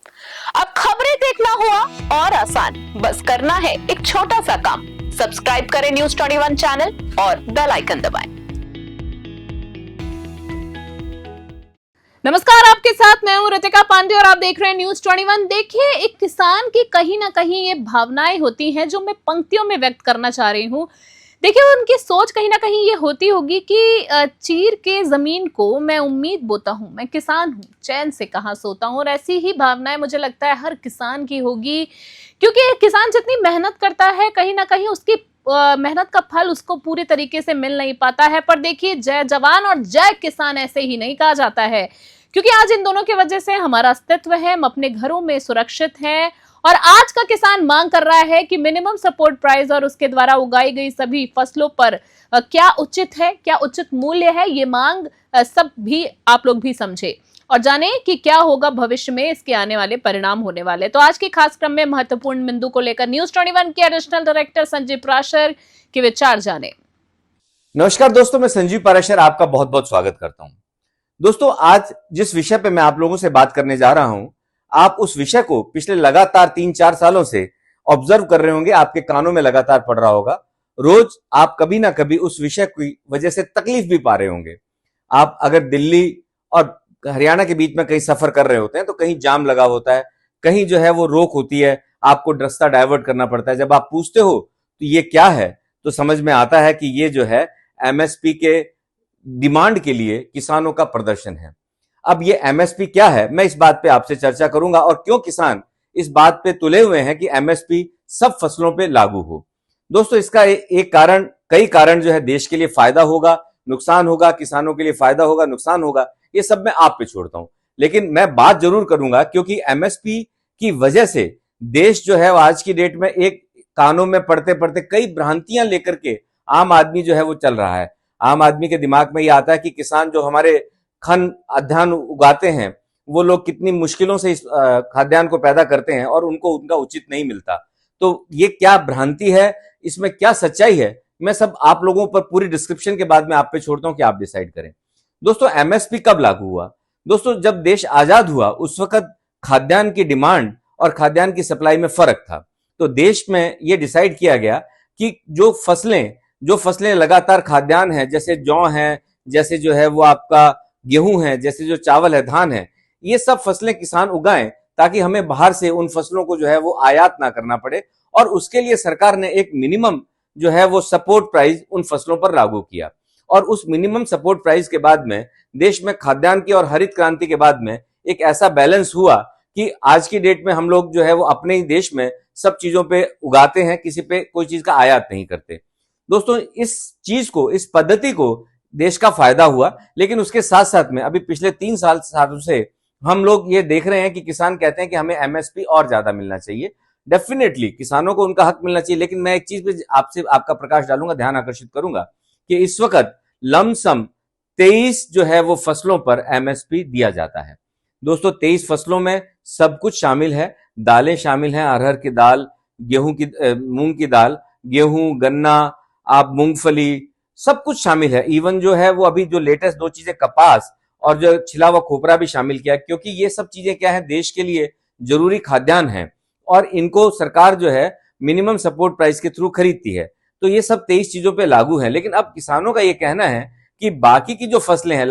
अब खबरें देखना हुआ और आसान, बस करना है एक छोटा सा काम। सब्सक्राइब करें News21 चैनल और बेल आइकन दबाएं। नमस्कार, आपके साथ मैं हूं रितिका पांडे और आप देख रहे हैं News21। देखिए, एक किसान की कहीं ना कहीं ये भावनाएं होती हैं जो मैं पंक्तियों में व्यक्त करना चाह रही हूं। देखिए, उनकी सोच कहीं ना कहीं ये होती होगी कि चीर के जमीन को मैं उम्मीद बोता हूँ, मैं किसान हूँ, चैन से कहाँ सोता हूँ। और ऐसी ही भावनाएं मुझे लगता है हर किसान की होगी, क्योंकि किसान जितनी मेहनत करता है कहीं ना कहीं उसकी मेहनत का फल उसको पूरी तरीके से मिल नहीं पाता है। पर देखिए, जय जवान और जय किसान ऐसे ही नहीं कहा जाता है, क्योंकि आज इन दोनों की वजह से हमारा अस्तित्व है, हम अपने घरों में सुरक्षित हैं। और आज का किसान मांग कर रहा है कि मिनिमम सपोर्ट प्राइस और उसके द्वारा उगाई गई सभी फसलों पर क्या उचित है, क्या उचित मूल्य है, ये मांग सब भी आप लोग भी समझे और जाने कि क्या होगा भविष्य में, इसके आने वाले परिणाम होने वाले। तो आज के खास क्रम में महत्वपूर्ण बिंदु को लेकर News21 के एडिशनल डायरेक्टर संजीव पाराशर के विचार जाने। नमस्कार दोस्तों, मैं संजीव पाराशर आपका बहुत बहुत स्वागत करता हूं। दोस्तों, आज जिस विषय पे मैं आप लोगों से बात करने जा रहा हूं, आप उस विषय को पिछले लगातार 3-4 सालों से ऑब्जर्व कर रहे होंगे, आपके कानों में लगातार पड़ रहा होगा। रोज आप कभी ना कभी उस विषय की वजह से तकलीफ भी पा रहे होंगे। आप अगर दिल्ली और हरियाणा के बीच में कहीं सफर कर रहे होते हैं तो कहीं जाम लगा होता है, कहीं जो है वो रोक होती है, आपको रास्ता डाइवर्ट करना पड़ता है। जब आप पूछते हो तो ये क्या है, तो समझ में आता है कि ये जो है एमएसपी के डिमांड के लिए किसानों का प्रदर्शन है। अब ये एमएसपी क्या है, मैं इस बात पे आपसे चर्चा करूंगा और क्यों किसान इस बात पे तुले हुए हैं कि एमएसपी सब फसलों पे लागू हो। दोस्तों, इसका एक कारण, कई कारण जो है देश के लिए फायदा होगा, नुकसान होगा, किसानों के लिए फायदा होगा, नुकसान होगा, ये सब मैं आप पे छोड़ता हूं। लेकिन मैं बात जरूर करूंगा क्योंकि एमएसपी की वजह से देश जो है आज की डेट में एक कानों में पड़ते पड़ते कई भ्रांतियां लेकर के आम आदमी जो है वो चल रहा है। आम आदमी के दिमाग में ये आता है कि किसान जो हमारे खाद्यान्न उगाते हैं, वो लोग कितनी मुश्किलों से इस खाद्यान्न को पैदा करते हैं और उनको उनका उचित नहीं मिलता। तो ये क्या भ्रांति है, इसमें क्या सच्चाई है, मैं सब आप लोगों पर पूरी डिस्क्रिप्शन के बाद में आप पे छोड़ता हूं कि आप डिसाइड करें। दोस्तों, एमएसपी कब लागू हुआ? दोस्तों, जब देश आजाद हुआ उस वक्त खाद्यान्न की डिमांड और खाद्यान्न की सप्लाई में फर्क था। तो देश में यह डिसाइड किया गया कि जो फसलें लगातार खाद्यान्न है, जैसे जौ है, जैसे जो है वो आपका गेहूं है, जैसे जो चावल है, धान है, ये सब फसलें किसान उगाएं ताकि हमें बाहर से उन फसलों को जो है वो आयात ना करना पड़े। और उसके लिए सरकार ने एक मिनिमम जो है वो सपोर्ट प्राइस उन फसलों पर लागू किया। और उस मिनिमम सपोर्ट प्राइस के बाद में देश में खाद्यान्न की और हरित क्रांति के बाद में एक ऐसा बैलेंस हुआ कि आज की डेट में हम लोग जो है वो अपने ही देश में सब चीजों पे उगाते हैं, किसी पे कोई चीज का आयात नहीं करते। दोस्तों, इस चीज को, इस पद्धति को देश का फायदा हुआ। लेकिन उसके साथ साथ में अभी पिछले 3 सालों से हम लोग ये देख रहे हैं कि किसान कहते हैं कि हमें एमएसपी और ज्यादा मिलना चाहिए। डेफिनेटली किसानों को उनका हक मिलना चाहिए, लेकिन मैं एक चीज पे आपसे आपका प्रकाश डालूंगा, ध्यान आकर्षित करूंगा कि इस वक्त लमसम 23 जो है वो फसलों पर एमएसपी दिया जाता है। दोस्तों, 23 फसलों में सब कुछ शामिल है, दालें शामिल हैं, अरहर की दाल, मूंग की दाल, गेहूं, गन्ना, आप मूंगफली, सब कुछ शामिल है। इवन जो है वो अभी जो लेटेस्ट 2 चीजें, कपास और जो छिला हुआ खोपरा भी शामिल किया, क्योंकि ये सब चीजें क्या है, देश के लिए जरूरी खाद्यान्न है और इनको सरकार जो है मिनिमम सपोर्ट प्राइस के थ्रू खरीदती है। तो ये सब 23 चीजों पे लागू है। लेकिन अब किसानों का ये कहना है कि बाकी की जो फसलें हैं,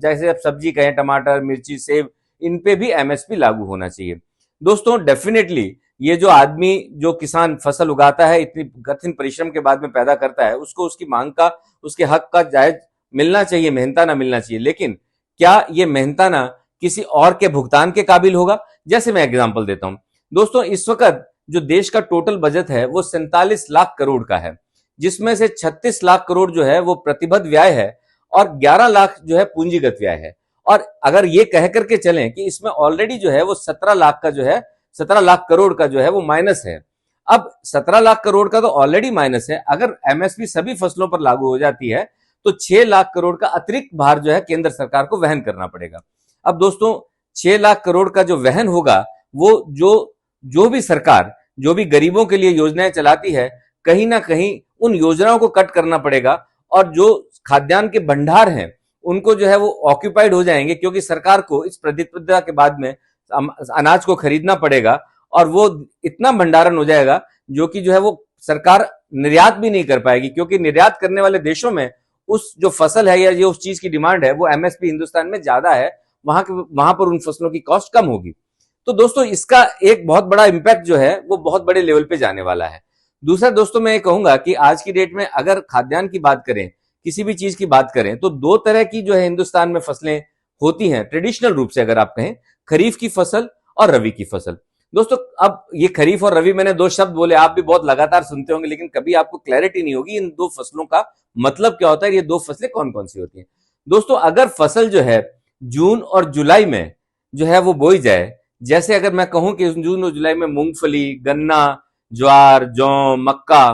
जैसे अब सब्जी कहें, टमाटर, मिर्ची, सेब, इन पे भी एमएसपी लागू होना चाहिए। दोस्तों, डेफिनेटली ये जो आदमी, जो किसान फसल उगाता है, इतनी कठिन परिश्रम के बाद में पैदा करता है, उसको उसकी मांग का, उसके हक का जायज मिलना चाहिए, मेहनताना मिलना चाहिए। लेकिन क्या ये मेहनताना किसी और के भुगतान के काबिल होगा? जैसे मैं एग्जांपल देता हूं। दोस्तों, इस वक्त जो देश का टोटल बजट है वो 47 लाख करोड़ का है, जिसमें से 36 लाख करोड़ जो है वो प्रतिबद्ध व्यय है और 11 लाख जो है पूंजीगत व्यय है। और अगर ये कह करके चलें कि इसमें ऑलरेडी जो है वो 17 लाख करोड़ का जो है वो माइनस है। अब 17 लाख करोड़ का तो ऑलरेडी माइनस है, अगर एमएसपी सभी फसलों पर लागू हो जाती है तो 6 लाख करोड़ का अतिरिक्त भार जो है केंद्र सरकार को वहन करना पड़ेगा। अब दोस्तों, 6 लाख करोड़ का जो वहन होगा, वो जो भी सरकार, जो भी गरीबों के लिए योजनाएं चलाती है, कहीं ना कहीं उन योजनाओं को कट करना पड़ेगा और जो खाद्यान्न के भंडार हैं उनको जो है वो ऑक्यूपाइड हो जाएंगे, क्योंकि सरकार को इस प्रतिस्पर्धा के बाद में अनाज को खरीदना पड़ेगा और वो इतना भंडारण हो जाएगा जो कि जो है वो सरकार निर्यात भी नहीं कर पाएगी, क्योंकि निर्यात करने वाले देशों में उस जो फसल है या जो उस चीज की डिमांड है वो एमएसपी हिंदुस्तान में ज्यादा है, वहां पर उन फसलों की कॉस्ट कम होगी। तो दोस्तों इसका एक बहुत बड़ा इंपैक्ट जो है वो बहुत बड़े लेवल पे जाने वाला है। दूसरा दोस्तों मैं ये कहूंगा कि आज की डेट में अगर खाद्यान्न की बात करें, किसी भी चीज की बात करें, तो दो तरह की जो है हिंदुस्तान में फसलें होती हैं ट्रेडिशनल रूप से, अगर आप कहें, खरीफ की फसल और रबी की फसल। दोस्तों अब ये खरीफ और रबी मैंने दो शब्द बोले, आप भी बहुत लगातार सुनते होंगे, लेकिन कभी आपको क्लैरिटी नहीं होगी इन दो फसलों का मतलब क्या होता है, ये दो फसलें कौन कौन सी होती हैं। दोस्तों अगर फसल जो है जून और जुलाई में जो है वो बोई जाए, जैसे अगर मैं कहूं कि जून और जुलाई में मूंगफली, गन्ना, ज्वार, जौ, मक्का,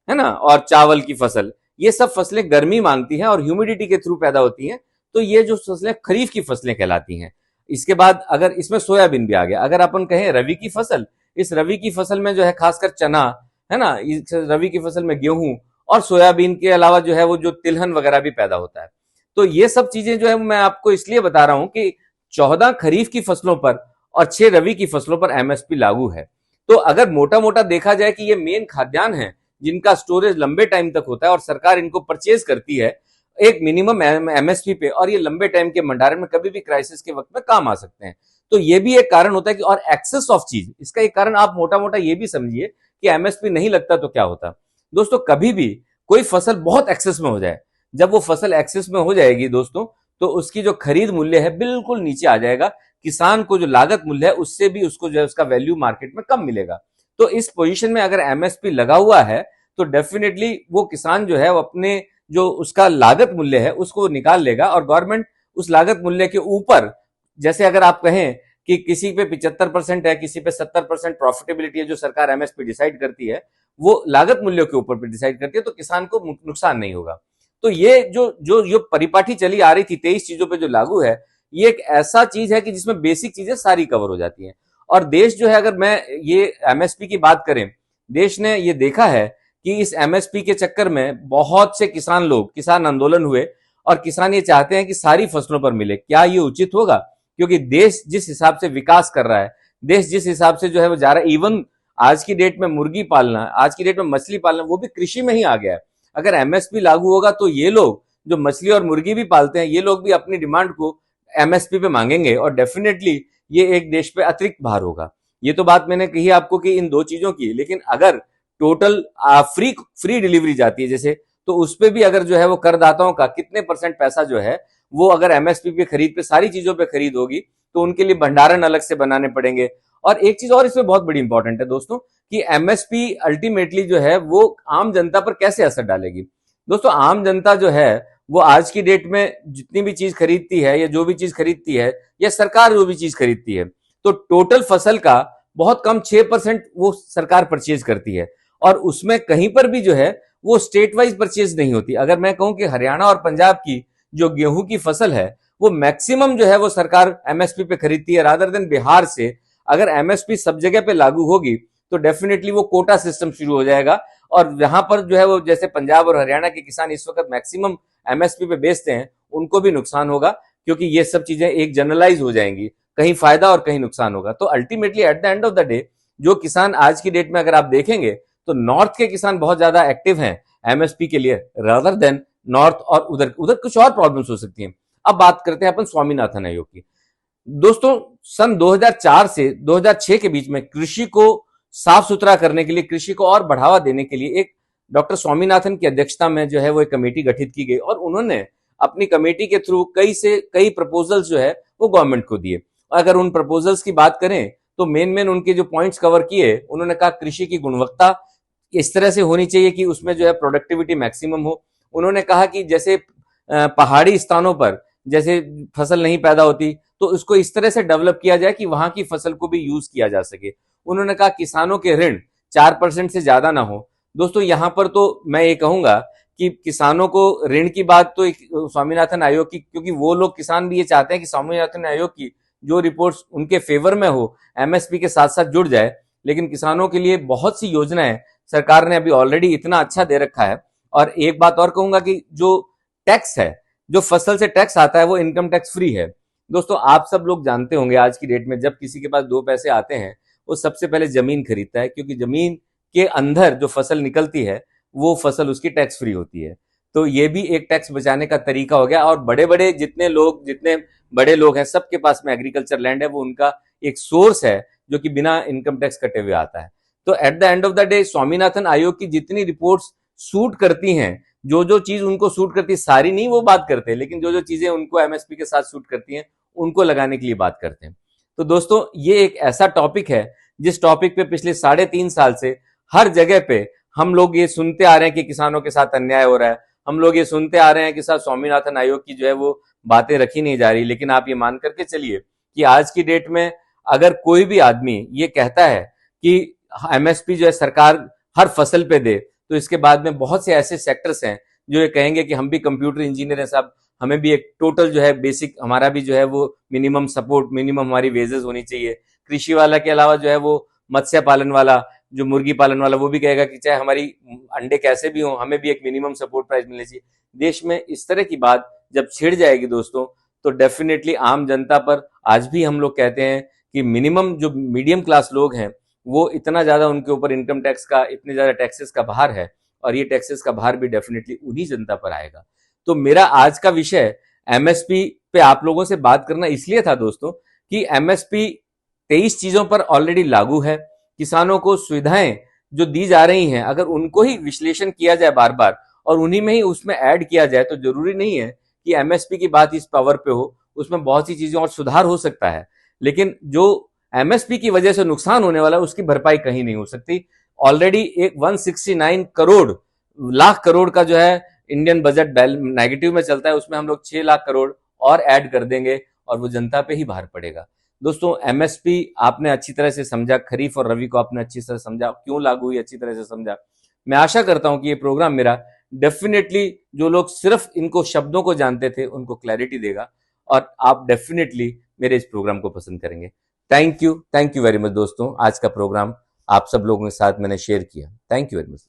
है ना, और चावल की फसल, ये सब फसलें गर्मी मांगती हैं और ह्यूमिडिटी के थ्रू पैदा होती हैं, तो ये जो फसलें खरीफ की फसलें कहलाती हैं। इसके बाद अगर इसमें सोयाबीन भी आ गया, अगर अपन कहें रबी की फसल, इस रबी की फसल में जो है खासकर चना, है ना, इस रबी की फसल में गेहूं और सोयाबीन के अलावा जो है वो जो तिलहन वगैरह भी पैदा होता है। तो ये सब चीजें जो है मैं आपको इसलिए बता रहा हूं कि 14 खरीफ की फसलों पर और 6 रबी की फसलों पर एमएसपी लागू है। तो अगर मोटा मोटा देखा जाए कि ये मेन खाद्यान्न है जिनका स्टोरेज लंबे टाइम तक होता है और सरकार इनको परचेज करती है एक मिनिमम एमएसपी पे, और ये लंबे टाइम के भंडारण में कभी भी क्राइसिस के वक्त में काम आ सकते हैं। तो ये भी एक कारण होता है कि, और एक्सेस ऑफ चीज, इसका एक कारण आप मोटा मोटा ये भी समझिए कि एमएसपी नहीं लगता तो क्या होता। दोस्तों कभी भी कोई फसल बहुत एक्सेस में हो जाए, जब वो फसल एक्सेस में हो जाएगी दोस्तों, तो उसकी जो खरीद मूल्य है बिल्कुल नीचे आ जाएगा। किसान को जो लागत मूल्य है उससे भी उसको जो है उसका वैल्यू मार्केट में कम मिलेगा। तो इस पोजीशन में अगर एमएसपी लगा हुआ है तो डेफिनेटली वो किसान जो है वो अपने जो उसका लागत मूल्य है उसको निकाल लेगा, और गवर्नमेंट उस लागत मूल्य के ऊपर, जैसे अगर आप कहें कि किसी पे 75% है, किसी पे 70% प्रॉफिटेबिलिटी है जो सरकार एमएसपी डिसाइड करती है, वो लागत मूल्यों के ऊपर डिसाइड करती है, तो किसान को नुकसान नहीं होगा। तो ये जो परिपाटी चली आ रही थी 23 चीजों पे जो लागू है, ये एक ऐसा चीज है कि जिसमें बेसिक चीजें सारी कवर हो जाती हैं। और देश जो है, अगर मैं ये एमएसपी की बात करें, देश ने ये देखा है कि इस एमएसपी के चक्कर में बहुत से किसान आंदोलन हुए, और किसान ये चाहते हैं कि सारी फसलों पर मिले। क्या ये उचित होगा? क्योंकि देश जिस हिसाब से विकास कर रहा है, देश जिस हिसाब से जो है वो जा रहा है, इवन आज की डेट में मुर्गी पालना, आज की डेट में मछली पालना, वो भी कृषि में ही आ गया है। अगर एमएसपी लागू होगा तो ये लोग जो मछली और मुर्गी भी पालते हैं, ये लोग भी अपनी डिमांड को एमएसपी पे मांगेंगे, और डेफिनेटली ये एक देश पे अतिरिक्त भार होगा। ये तो बात मैंने कही आपको कि इन दो चीजों की, लेकिन अगर टोटल फ्री डिलीवरी जाती है जैसे, तो उस पे भी अगर जो है वो करदाताओं का कितने % पैसा जो है वो अगर एमएसपी पे खरीद पे सारी चीजों पे खरीद होगी, तो उनके लिए भंडारण अलग से बनाने पड़ेंगे। और एक चीज और इसमें बहुत बड़ी इंपॉर्टेंट है दोस्तों, कि एमएसपी अल्टीमेटली जो है वो आम जनता पर कैसे असर डालेगी। दोस्तों आम जनता जो है वो आज की डेट में जितनी भी चीज खरीदती है, या जो भी चीज खरीदती है, या सरकार जो भी चीज खरीदती है, तो टोटल फसल का बहुत कम 6% वो सरकार परचेज करती है, और उसमें कहीं पर भी जो है वो स्टेट वाइज परचेज नहीं होती। अगर मैं कहूं कि हरियाणा और पंजाब की जो गेहूं की फसल है वो मैक्सिमम जो है वो सरकार एमएसपी पे खरीदती है रादर देन बिहार से। अगर एमएसपी सब जगह पे लागू होगी तो डेफिनेटली वो कोटा सिस्टम शुरू हो जाएगा, और यहां पर जो है वो जैसे पंजाब और हरियाणा के किसान इस वक्त मैक्सिमम एमएसपी पे बेचते हैं, उनको भी नुकसान होगा, क्योंकि ये सब चीजें एक जनरलाइज हो जाएंगी, कहीं फायदा और कहीं नुकसान होगा। तो ultimately at the end of the day जो किसान आज की डेट में अगर आप देखेंगे तो नॉर्थ के किसान बहुत ज्यादा एक्टिव हैं एमएसपी के लिए रादर देन नॉर्थ, और उधर कुछ और प्रॉब्लम्स हो सकती हैं। अब बात करते हैं अपन स्वामीनाथन आयोग की। दोस्तों सन 2004 से 2006 के बीच में कृषि को साफ सुथरा करने के लिए, कृषि को और बढ़ावा देने के लिए एक डॉक्टर स्वामीनाथन की अध्यक्षता में जो है वो एक कमेटी गठित की गई, और उन्होंने अपनी कमेटी के थ्रू कई प्रपोजल्स जो है वो गवर्नमेंट को दिए। अगर उन प्रपोजल्स की बात करें तो मेन उनके जो पॉइंट्स कवर किए, उन्होंने कहा कृषि की गुणवत्ता इस तरह से होनी चाहिए कि उसमें जो है प्रोडक्टिविटी मैक्सिमम हो। उन्होंने कहा कि जैसे पहाड़ी स्थानों पर जैसे फसल नहीं पैदा होती, तो उसको इस तरह से डेवलप किया जाए कि वहां की फसल को भी यूज किया जा सके। उन्होंने कहा किसानों के ऋण 4% से ज्यादा ना हो। दोस्तों यहां पर तो मैं ये कहूंगा कि किसानों को ऋण की बात तो स्वामीनाथन आयोग की, क्योंकि वो लोग किसान भी ये चाहते हैं कि स्वामीनाथन आयोग की जो रिपोर्ट्स उनके फेवर में हो, एमएसपी के साथ साथ जुड़ जाए। लेकिन किसानों के लिए बहुत सी योजनाएं सरकार ने अभी ऑलरेडी इतना अच्छा दे रखा है। और एक बात और कहूंगा कि जो टैक्स है, जो फसल से टैक्स आता है वो इनकम टैक्स फ्री है। दोस्तों आप सब लोग जानते होंगे आज की डेट में जब किसी के पास 2 पैसे आते हैं वो सबसे पहले जमीन खरीदता है, क्योंकि जमीन के अंदर जो फसल निकलती है वो फसल उसकी टैक्स फ्री होती है। तो ये भी एक टैक्स बचाने का तरीका हो गया। और बड़े जितने बड़े लोग हैं सबके पास में एग्रीकल्चर लैंड है, वो उनका एक सोर्स है जो कि बिना इनकम टैक्स कटे हुए आता है। तो at the end of the day Swaminathan आयोग की जितनी रिपोर्ट्स सूट करती हैं, जो चीज उनको सूट करती है, सारी नहीं वो बात करते, लेकिन जो चीजें उनको एमएसपी के साथ सूट करती हैं उनको लगाने के लिए बात करते हैं। तो दोस्तों ये एक ऐसा टॉपिक है जिस टॉपिक पे पिछले 3.5 साल से हर जगह पे हम लोग ये सुनते आ रहे हैं कि किसानों के साथ अन्याय हो रहा है, हम लोग ये सुनते आ रहे हैं कि साथ स्वामीनाथन आयोग की जो है वो बातें रखी नहीं जा रही। लेकिन आप ये मान करके चलिए कि आज की डेट में अगर कोई भी आदमी ये कहता है कि एमएसपी जो है सरकार हर फसल पे दे, तो इसके बाद में बहुत से ऐसे सेक्टर्स हैं जो ये कहेंगे कि हम भी कंप्यूटर इंजीनियर हैं साहब, हमें भी एक टोटल जो है बेसिक हमारा भी जो है वो मिनिमम सपोर्ट, मिनिमम हमारी वेजेस होनी चाहिए। कृषि वाला के अलावा जो है वो मत्स्य पालन वाला, जो मुर्गी पालन वाला, वो भी कहेगा कि चाहे हमारी अंडे कैसे भी हो हमें भी एक मिनिमम सपोर्ट प्राइस मिलनी चाहिए। देश में इस तरह की बात जब छिड़ जाएगी दोस्तों, तो डेफिनेटली आम जनता पर, आज भी हम लोग कहते हैं कि मिनिमम जो मीडियम क्लास लोग हैं वो इतना ज्यादा उनके ऊपर इनकम टैक्स का, इतने ज्यादा टैक्सेस का भार है, और ये टैक्सेस का भार भी डेफिनेटली उन्हीं जनता पर आएगा। तो मेरा आज का विषय एमएसपी पे आप लोगों से बात करना इसलिए था दोस्तों कि एमएसपी 23 चीजों पर ऑलरेडी लागू है। किसानों को सुविधाएं जो दी जा रही हैं, अगर उनको ही विश्लेषण किया जाए बार बार और उन्हीं में ही उसमें ऐड किया जाए, तो जरूरी नहीं है कि एमएसपी की बात इस पावर पे हो, उसमें बहुत सी चीजें और सुधार हो सकता है, लेकिन जो एमएसपी की वजह से नुकसान होने वाला है उसकी भरपाई कहीं नहीं हो सकती। ऑलरेडी एक 169 करोड़ लाख करोड़ का जो है इंडियन बजट नेगेटिव में चलता है, उसमें हम लोग 6 लाख करोड़ और ऐड कर देंगे और वो जनता पे ही भार पड़ेगा। दोस्तों एमएसपी आपने अच्छी तरह से समझा, खरीफ और रबी को आपने अच्छी तरह समझा, क्यों लागू हुई अच्छी तरह से समझा। मैं आशा करता हूं कि ये प्रोग्राम मेरा डेफिनेटली जो लोग सिर्फ इनको शब्दों को जानते थे उनको क्लैरिटी देगा, और आप डेफिनेटली मेरे इस प्रोग्राम को पसंद करेंगे। थैंक यू वेरी मच दोस्तों। आज का प्रोग्राम आप सब लोगों के साथ मैंने शेयर किया। Thank you very much.